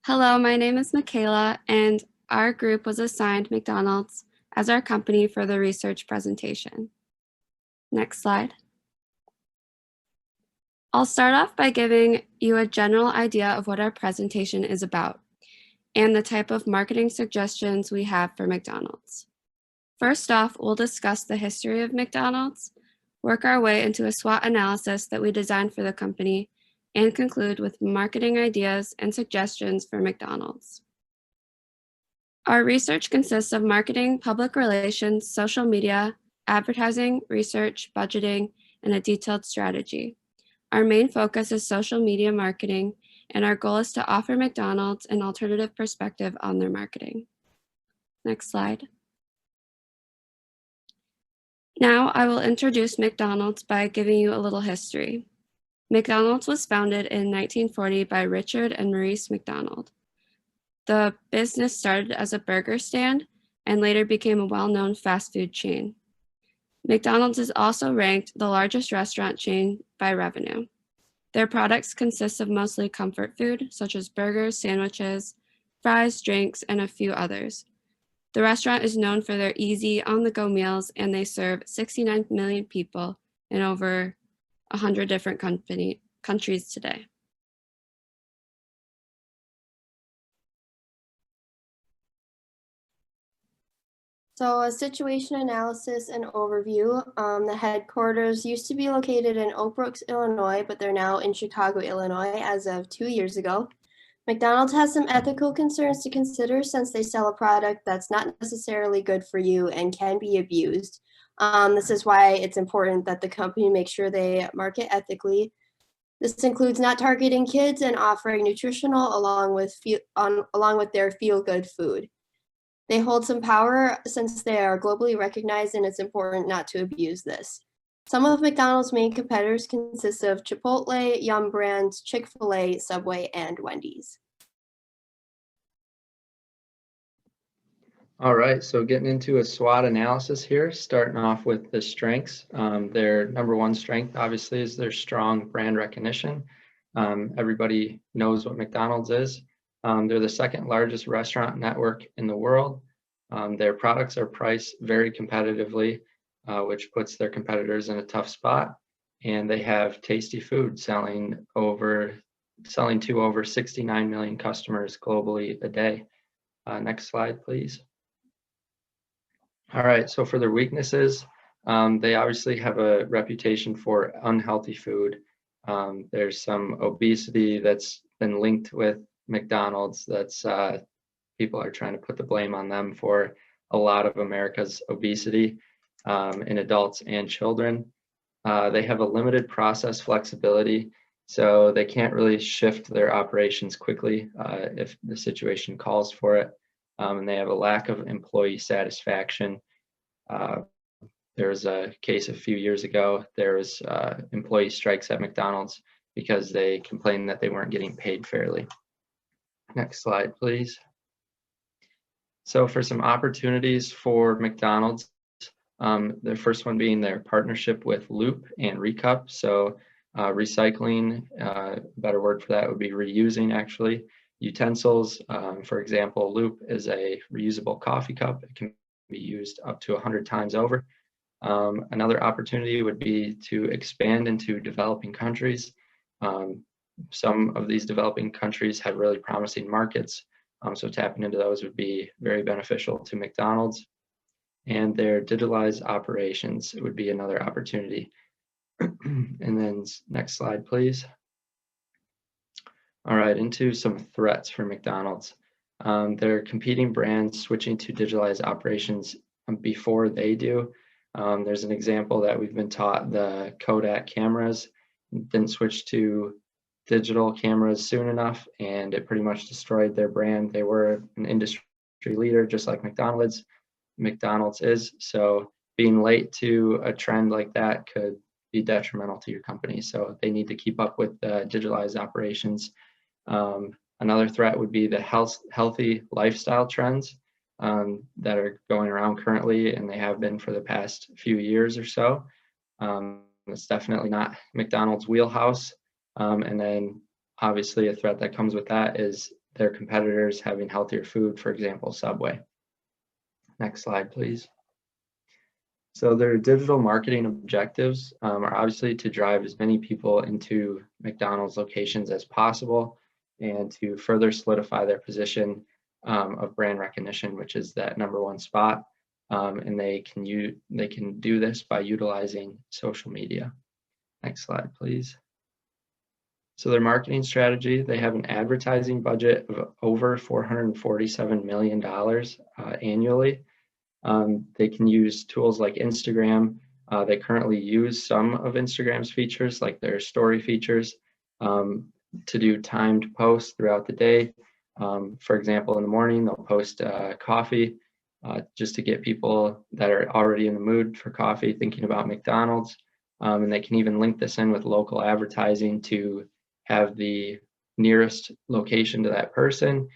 Hello, my name is Michaela, and our group was assigned McDonald's as our company for the research presentation. Next slide. I'll start off by giving you a general idea of what our presentation is about and the type of marketing suggestions we have for McDonald's. First off, we'll discuss the history of McDonald's, work our way into a SWOT analysis that we designed for the company, and conclude with marketing ideas and suggestions for McDonald's. Our research consists of marketing, public relations, social media, advertising, research, budgeting, and a detailed strategy. Our main focus is social media marketing, and our goal is to offer McDonald's an alternative perspective on their marketing. Next slide. Now I will introduce McDonald's by giving you a little history. McDonald's was founded in 1940 by Richard and Maurice McDonald. The business started as a burger stand and later became a well-known fast food chain. McDonald's is also ranked the largest restaurant chain by revenue. Their products consist of mostly comfort food, such as burgers, sandwiches, fries, drinks, and a few others. The restaurant is known for their easy, on-the-go meals, and they serve 69 million people in over 100 different countries today. So a situation analysis and overview. The headquarters used to be located in Oak Brook, Illinois, but they're now in Chicago, Illinois as of 2 years ago. McDonald's has some ethical concerns to consider since they sell a product that's not necessarily good for you and can be abused. This is why it's important that the company make sure they market ethically. This includes not targeting kids and offering nutritional along with their feel-good food. They hold some power since they are globally recognized, and it's important not to abuse this. Some of McDonald's main competitors consist of Chipotle, Yum Brands, Chick-fil-A, Subway, and Wendy's. All right, so getting into a SWOT analysis here, starting off with the strengths. Their number one strength, obviously, is their strong brand recognition. Everybody knows what McDonald's is. They're the second largest restaurant network in the world. Their products are priced very competitively, which puts their competitors in a tough spot. And they have tasty food selling to over 69 million customers globally a day. Next slide, please. All right, so for their weaknesses, they obviously have a reputation for unhealthy food. There's some obesity that's been linked with McDonald's. That's people are trying to put the blame on them for a lot of America's obesity in adults and children. They have a limited process flexibility, so they can't really shift their operations quickly if the situation calls for it. And they have a lack of employee satisfaction. There was a case a few years ago. There was employee strikes at McDonald's because they complained that they weren't getting paid fairly. Next slide, please. So for some opportunities for McDonald's, the first one being their partnership with Loop and Recup. So recycling, a better word for that would be reusing, actually. Utensils, for example, Loop is a reusable coffee cup. It can be used up to 100 times over. Another opportunity would be to expand into developing countries. Some of these developing countries have really promising markets, so tapping into those would be very beneficial to McDonald's. And their digitalized operations would be another opportunity. And then next slide, please. All right, into some threats for McDonald's. Their competing brands switching to digitalized operations before they do. There's an example that we've been taught: the Kodak cameras didn't switch to digital cameras soon enough, and it pretty much destroyed their brand. They were an industry leader, just like McDonald's is. So being late to a trend like that could be detrimental to your company. So they need to keep up with the digitalized operations. Another threat would be the healthy lifestyle trends that are going around currently, and they have been for the past few years or so. It's definitely not McDonald's wheelhouse. And then obviously a threat that comes with that is their competitors having healthier food, for example, Subway. Next slide, please. So their digital marketing objectives are obviously to drive as many people into McDonald's locations as possible and to further solidify their position of brand recognition, which is that #1 spot. And they can do this by utilizing social media. Next slide, please. So their marketing strategy, they have an advertising budget of over $447 million annually. They can use tools like Instagram. They currently use some of Instagram's features, like their story features, to do timed posts throughout the day. For example, in the morning, they'll post coffee just to get people that are already in the mood for coffee thinking about McDonald's. And they can even link this in with local advertising to have the nearest location to that person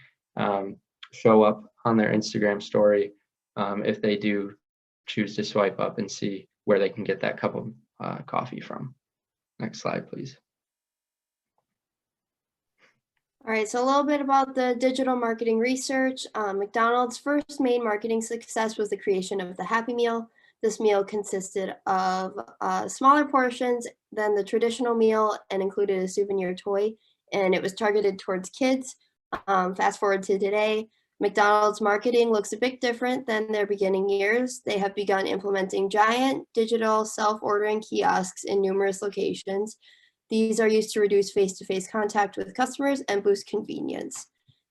show up on their Instagram story if they do choose to swipe up and see where they can get that cup of coffee from. Next slide, please. All right, so a little bit about the digital marketing research. McDonald's first main marketing success was the creation of the Happy Meal. This meal consisted of smaller portions than the traditional meal and included a souvenir toy, and it was targeted towards kids. Fast forward to today, McDonald's marketing looks a bit different than their beginning years. They have begun implementing giant digital self-ordering kiosks in numerous locations. These are used to reduce face-to-face contact with customers and boost convenience.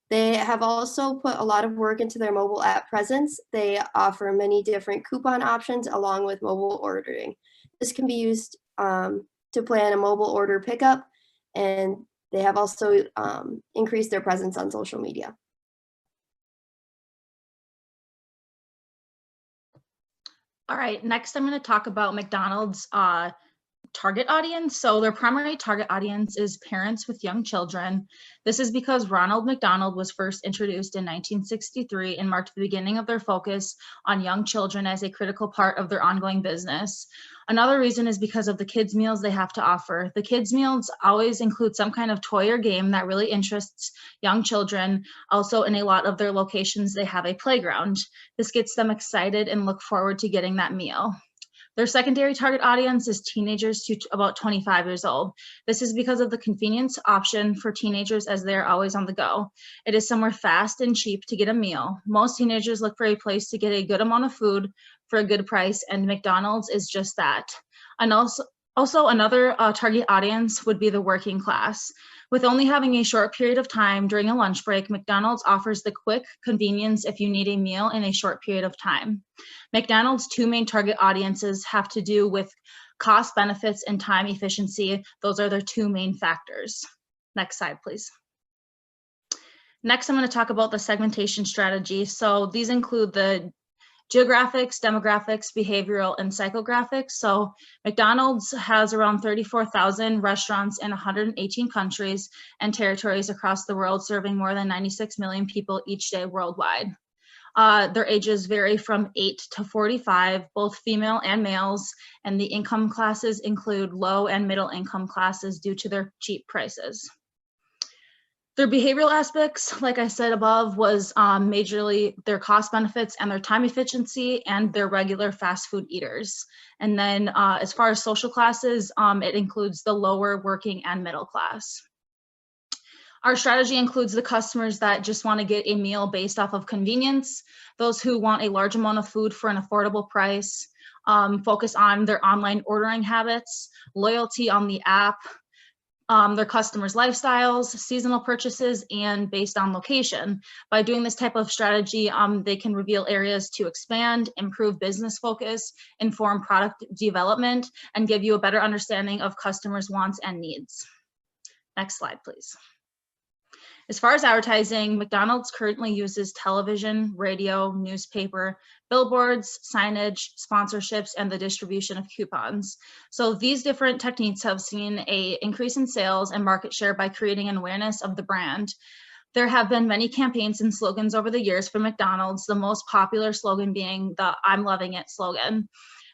They have also put a lot of work into their mobile app presence. They offer many different coupon options along with mobile ordering. This can be used to plan a mobile order pickup, and they have also increased their presence on social media. All right, next I'm going to talk about McDonald's target audience. So their primary target audience is parents with young children. This is because Ronald McDonald was first introduced in 1963 and marked the beginning of their focus on young children as a critical part of their ongoing business. Another reason is because of the kids' meals they have to offer. The kids' meals always include some kind of toy or game that really interests young children. Also, in a lot of their locations, they have a playground. This gets them excited and look forward to getting that meal. Their secondary target audience is teenagers to about 25 years old. This is because of the convenience option for teenagers as they're always on the go. It is somewhere fast and cheap to get a meal. Most teenagers look for a place to get a good amount of food for a good price, and McDonald's is just that. And also another target audience would be the working class. With only having a short period of time during a lunch break, McDonald's offers the quick convenience if you need a meal in a short period of time. McDonald's two main target audiences have to do with cost benefits and time efficiency. Those are their two main factors. Next slide, please. Next, I'm going to talk about the segmentation strategy. So these include the geographics, demographics, behavioral, and psychographics. So McDonald's has around 34,000 restaurants in 118 countries and territories across the world, serving more than 96 million people each day worldwide. Their ages vary from 8 to 45, both female and males, and the income classes include low and middle income classes due to their cheap prices. Their behavioral aspects, like I said above, was majorly their cost benefits and their time efficiency and their regular fast food eaters. And then as far as social classes, it includes the lower working and middle class. Our strategy includes the customers that just want to get a meal based off of convenience, those who want a large amount of food for an affordable price, focus on their online ordering habits, loyalty on the app, their customers' lifestyles, seasonal purchases, and based on location. By doing this type of strategy, they can reveal areas to expand, improve business focus, inform product development, and give you a better understanding of customers' wants and needs. Next slide, please. As far as advertising, McDonald's currently uses television, radio, newspaper, billboards, signage, sponsorships, and the distribution of coupons. So these different techniques have seen an increase in sales and market share by creating an awareness of the brand. There have been many campaigns and slogans over the years for McDonald's, the most popular slogan being the "I'm loving it" slogan.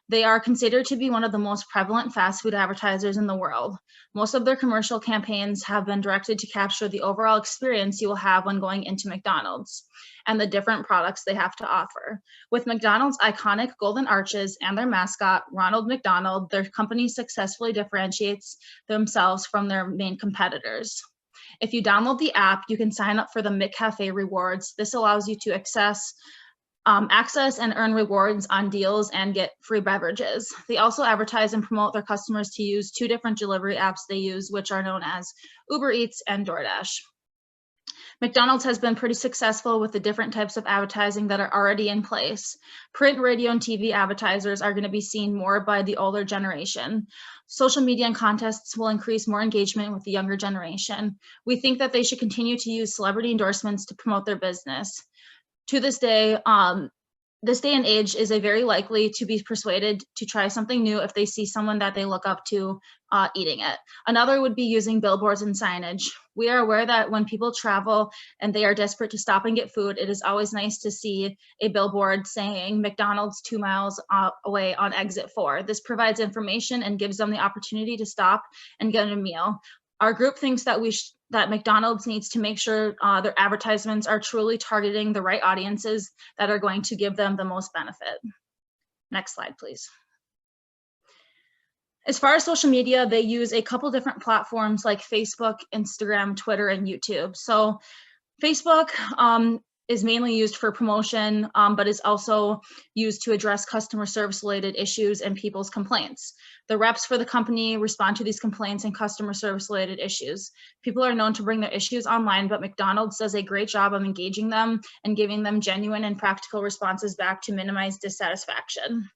They are considered to be one of the most prevalent fast food advertisers in the world. Most of their commercial campaigns have been directed to capture the overall experience you will have when going into McDonald's and the different products they have to offer. With McDonald's iconic golden arches and their mascot, Ronald McDonald, their company successfully differentiates themselves from their main competitors. If you download the app, you can sign up for the McCafe rewards. This allows you to access and earn rewards on deals and get free beverages. They also advertise and promote their customers to use 2 different delivery apps they use, which are known as Uber Eats and DoorDash. McDonald's has been pretty successful with the different types of advertising that are already in place. Print, radio, and TV advertisers are going to be seen more by the older generation. Social media and contests will increase more engagement with the younger generation. We think that they should continue to use celebrity endorsements to promote their business. To this day and age is a very likely to be persuaded to try something new if they see someone that they look up to eating it. Another would be using billboards and signage. We are aware that when people travel and they are desperate to stop and get food, it is always nice to see a billboard saying McDonald's 2 miles away on exit 4. This provides information and gives them the opportunity to stop and get a meal. Our group thinks that that McDonald's needs to make sure their advertisements are truly targeting the right audiences that are going to give them the most benefit. Next slide, please. As far as social media, they use a couple different platforms like Facebook, Instagram, Twitter, and YouTube. So Facebook is mainly used for promotion, but is also used to address customer service related issues and people's complaints. The reps for the company respond to these complaints and customer service related issues. People are known to bring their issues online, but McDonald's does a great job of engaging them and giving them genuine and practical responses back to minimize dissatisfaction.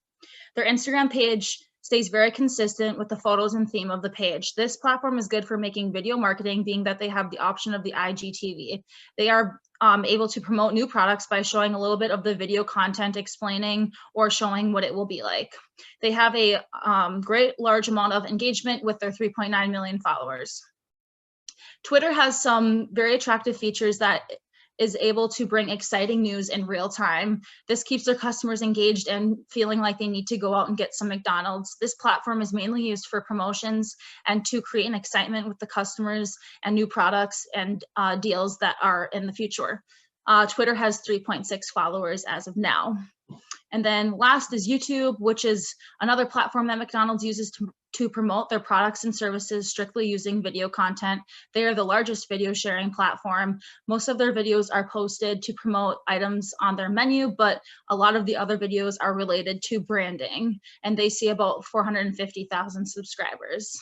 Their Instagram page stays very consistent with the photos and theme of the page. This platform is good for making video marketing, being that they have the option of the IGTV. They are able to promote new products by showing a little bit of the video content explaining or showing what it will be like. They have a great large amount of engagement with their 3.9 million followers. Twitter has some very attractive features that is able to bring exciting news in real time. This keeps their customers engaged and feeling like they need to go out and get some McDonald's. This platform is mainly used for promotions and to create an excitement with the customers and new products and deals that are in the future. Twitter has 3.6 followers as of now. And then last is YouTube, which is another platform that McDonald's uses to promote their products and services strictly using video content. They are the largest video sharing platform. Most of their videos are posted to promote items on their menu, but a lot of the other videos are related to branding, and they see about 450,000 subscribers.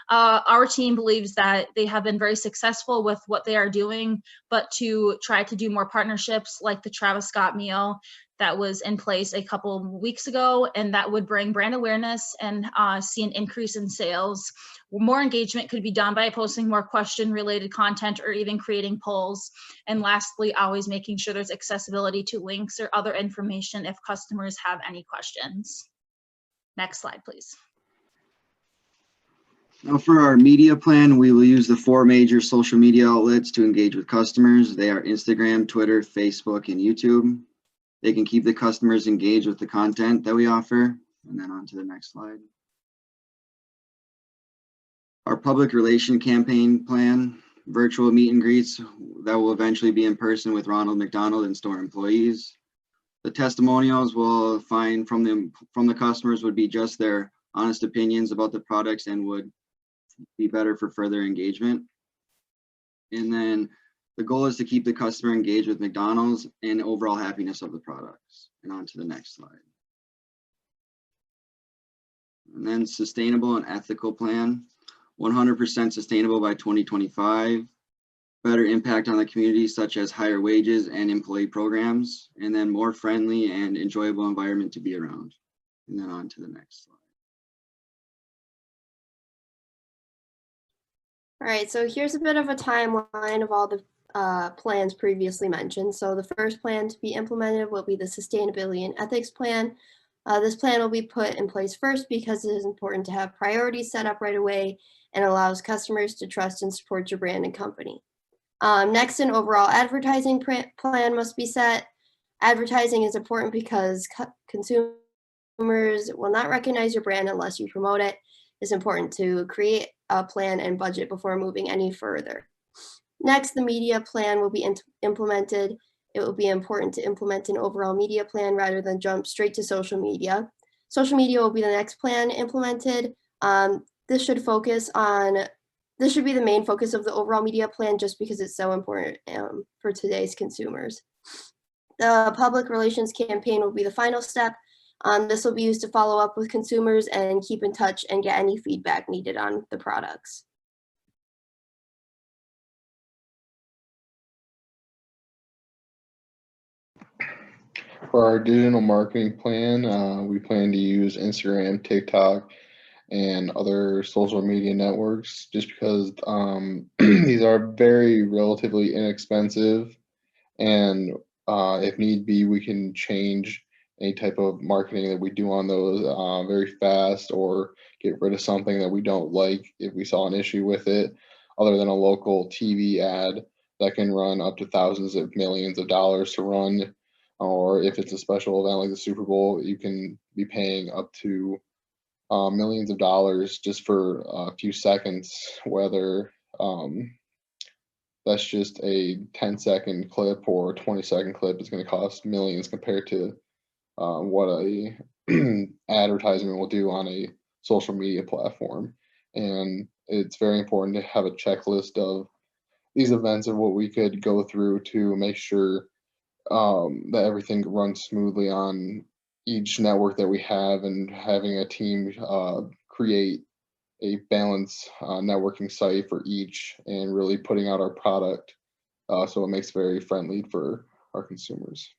Our team believes that they have been very successful with what they are doing, but to try to do more partnerships like the Travis Scott meal that was in place a couple of weeks ago, and that would bring brand awareness and see an increase in sales. More engagement could be done by posting more question-related content or even creating polls. And lastly, always making sure there's accessibility to links or other information if customers have any questions. Next slide, please. Now for our media plan, we will use the 4 major social media outlets to engage with customers. They are Instagram, Twitter, Facebook, and YouTube. They can keep the customers engaged with the content that we offer. And then on to the next slide. Our public relation campaign plan, virtual meet and greets that will eventually be in person with Ronald McDonald and store employees. The testimonials we'll find from the customers would be just their honest opinions about the products and would be better for further engagement. And then the goal is to keep the customer engaged with McDonald's and overall happiness of the products. And on to the next slide. And then sustainable and ethical plan, 100% sustainable by 2025, better impact on the community such as higher wages and employee programs, and then more friendly and enjoyable environment to be around. And then on to the next slide. All right, so here's a bit of a timeline of all the plans previously mentioned. So the first plan to be implemented will be the Sustainability and Ethics Plan. This plan will be put in place first because it is important to have priorities set up right away and allows customers to trust and support your brand and company. Next, an overall advertising plan must be set. Advertising is important because consumers Consumers will not recognize your brand unless you promote it. It's important to create a plan and budget before moving any further. Next, the media plan will be implemented. It will be important to implement an overall media plan rather than jump straight to social media. Social media will be the next plan implemented. This should be the main focus of the overall media plan just because it's so important for today's consumers. The public relations campaign will be the final step. This will be used to follow up with consumers and keep in touch and get any feedback needed on the products. For our digital marketing plan, we plan to use Instagram, TikTok, and other social media networks just because these are very relatively inexpensive, and if need be, we can change any type of marketing that we do on those very fast, or get rid of something that we don't like if we saw an issue with it, other than a local TV ad that can run up to thousands of millions of dollars to run. Or if it's a special event like the Super Bowl, you can be paying up to millions of dollars just for a few seconds, whether that's just a 10-second clip or a 20-second clip is going to cost millions compared to what a advertisement will do on a social media platform. And it's very important to have a checklist of these events of what we could go through to make sure that everything runs smoothly on each network that we have, and having a team create a balanced networking site for each, and really putting out our product so it makes it very friendly for our consumers.